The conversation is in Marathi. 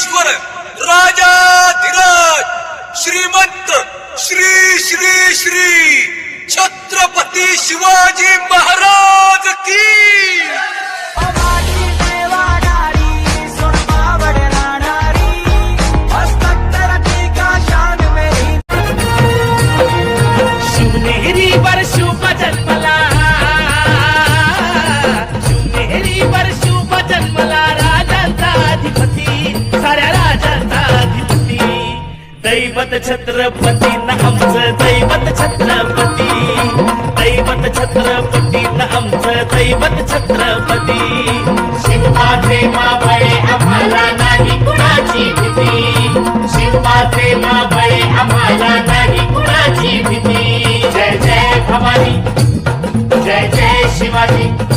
राजेश्वर राजाधिराज श्रीमंत श्री श्री श्री छत्रपती शिवाजी महाराज की दैवत छत्रपती न आमचं दैवत छत्रपती, दैवत छत्रपती न आमचं दैवत छत्रपती. शिवबाचे मावळे आम्हाला नाही कुणाची भीती, शिवबाचे मावळे आम्हाला नाही कुणाची भीती. जय जय भवानी, जय जय शिवाजी.